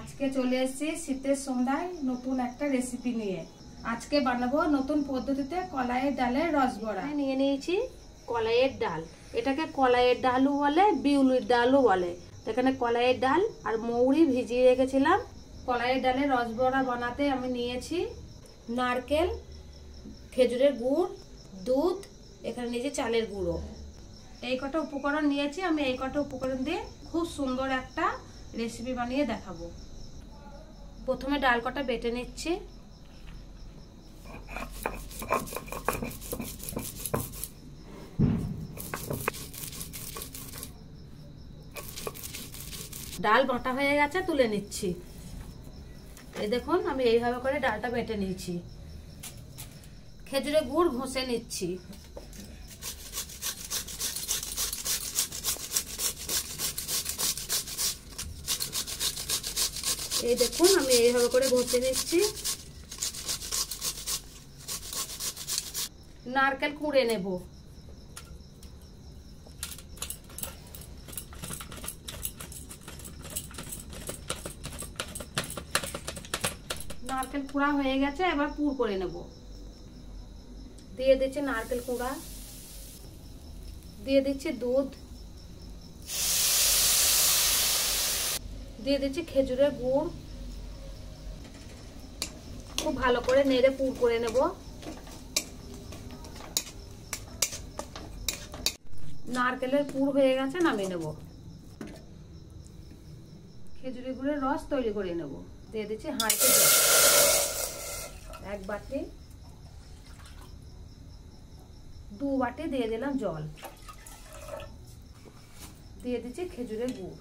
আজকে চলে এসেছি শীতের সন্ধ্যায় নতুন একটা রেসিপি নিয়ে। আজকে বানাবো নতুন পদ্ধতিতে কলাইয়ের ডালের রসবড়া। নিয়ে নিয়েছি কলাইয়ের ডাল, এটাকে কলাইয়ের ডালও বলে, বিউলির ডালও বলে। এখানে কলাইয়ের ডাল আর মৌরি ভিজিয়ে রেখেছিলাম। কলাইয়ের ডালের রসবড়া বানাতে আমি নিয়েছি নারকেল, খেজুরের গুড়, দুধ, এখানে নিয়েছি চালের গুঁড়ো। এই কটা উপকরণ নিয়েছি। আমি এই কটা উপকরণ দিয়ে খুব সুন্দর একটা রেসিপি বানিয়ে দেখাবো। প্রথমে ডাল কটা বেটে নিচ্ছি। ডাল বাটা হয়ে গেছে, তুলে নিচ্ছি। এই দেখুন আমি এইভাবে করে ডালটা বেটে নিয়েছি। খেজুরের গুড় ঘষে নিচ্ছি। এই দেখুন আমি এইভাবে করে ঘষে নিচ্ছি। নারকেল কুড়ে নেব। নারকেল কুড়া হয়ে গেছে, এবার পুর করে নেব। দিয়ে দিচ্ছি নারকেল কুড়া, দিয়ে দিচ্ছি দুধ, দিয়ে দিচ্ছি খেজুরের গুড়। খুব ভালো করে নেড়ে পুর করে নেব। নারকেলের পুর হয়ে গেছে, নামিয়ে নেব। খেজুরের গুড়ের রস তৈরি করে নেব। দিয়ে দিচ্ছি হাঁড়িতে জল, এক বাটি, 2 বাটি দিয়ে দিলাম জল। দিয়ে দিচ্ছি খেজুরের গুড়।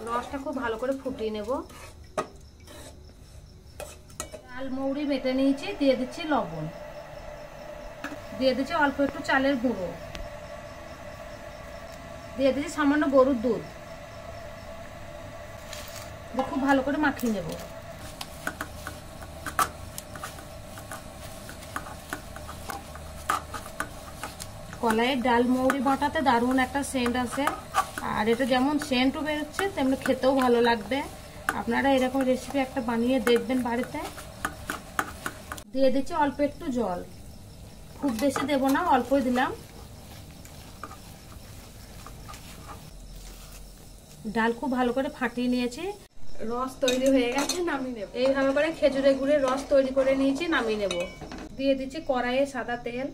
রসটা খুব ভালো করে ফুটিয়ে নেব। চাল মৌরি বেটে নিয়েছি, দিয়ে দিচ্ছি লবণ, দিয়ে দিচ্ছি অল্প একটু চালের গুঁড়ো, দিয়ে দিচ্ছি সামান্য গরুর দুধ। খুব ভালো করে মাখিয়ে নেব। কলাইয়ের ডাল মৌরি বাটাতে দারুণ একটা সেন্ট আছে, আর এটা যেমন সেন্টও বেরোচ্ছে তেমনি খেতেও ভালো লাগবে। আপনারা এরকম রেসিপি একটা বানিয়ে দেখবেন বাড়িতে। দিয়ে দিচ্ছি অল্প একটু জল, খুব বেশি দেব না, অল্পই দিলাম। ডাল খুব ভালো করে ফাটিয়ে নিয়েছি। রস তৈরি হয়ে গেছে, নামিয়ে নেব। এইভাবে করে খেজুরের গুড়ের রস তৈরি করে নিয়েছি, নামিয়ে নেব। দিয়ে দিচ্ছি কড়াইয়ে সাদা তেল।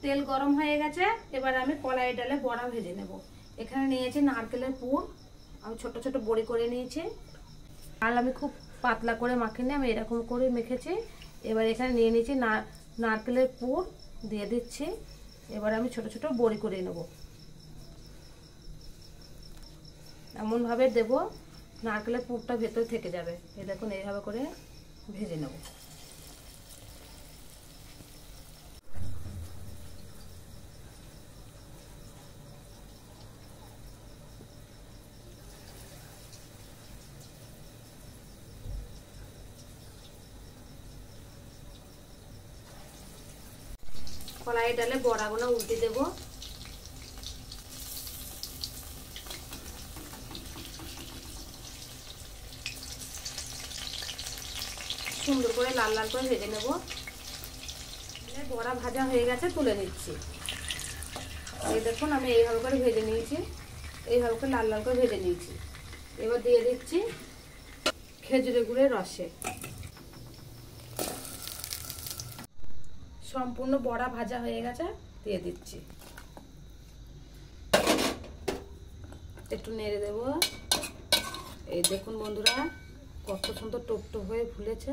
তেল গরম হয়ে গেছে, এবার আমি কলাইয়ের ডালে বড়া ভেজে নেব। এখানে নিয়েছি নারকেলের পুর, আমি ছোট ছোট বড়ি করে নিয়েছি। ডাল আমি খুব পাতলা করে মাখিনি, আমি এরকম করে মেখেছি। এবার এখানে নিয়ে নিয়েছি নারকেলের পুর, দিয়ে দিচ্ছি। এবার আমি ছোট ছোট বড়ি করে নেব। এমনভাবে দেব নারকেলের পুরটা ভেতরে থেকে যাবে। এই দেখুন এইভাবে করে ভেজে নেব। কলাইয়ের ডালে বড়াগুলো উল্টে দেব। সুন্দর করে লাল লাল করে ভেজে নেব। বড়া ভাজা হয়ে গেছে, তুলে নিচ্ছি। এই দেখুন আমি এইভাবে করে ভেজে নিয়েছি, এইভাবে করে লাল লাল করে ভেজে নিয়েছি। এবার দিয়ে দিচ্ছি খেজুরের গুড়ের রসে। সম্পূর্ণ বড়া ভাজা হয়ে গেছে, দিয়ে দিচ্ছি। একটু নেড়ে দেব। এই দেখুন বন্ধুরা কত সুন্দর টোপটো হয়ে ফুলেছে।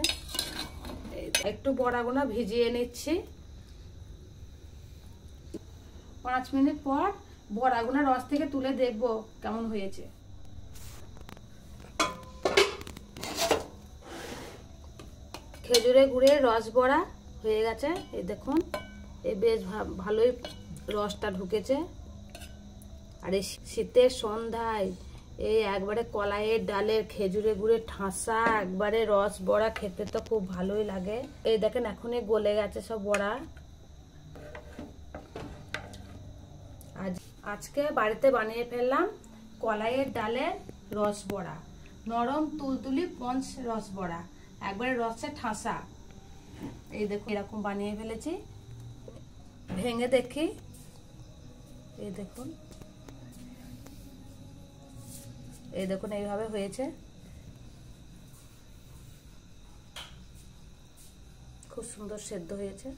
একটু বড়াগুলো ভিজিয়ে নিচ্ছি। 5 মিনিট পর বড়াগুলো রস থেকে তুলে দেখবো কেমন হয়েছে। খেজুরের গুড়ের রস বড়া হয়ে গেছে। এই দেখুন এই বেশ ভালোই রসটা ঢুকেছে। আর এই শীতের সন্ধ্যায় এই একবারে কলাইয়ের ডালের খেজুরের গুড়ের ঠাসা একবারে রস বড়া খেতে তো খুব ভালোই লাগে। এই দেখেন এখনই গলে গেছে সব বড়া। আজকে বাড়িতে বানিয়ে ফেললাম কলাইয়ের ডালের রস বড়া, নরম তুলতুলি পঞ্চ রস বড়া, একবারে রসে ঠাসা। এই দেখুন এরকম বানিয়ে ফেলেছি, ভেঙে দেখি। এই দেখুন, এই দেখুন এইভাবে হয়েছে, খুব সুন্দর সেদ্ধ হয়েছে।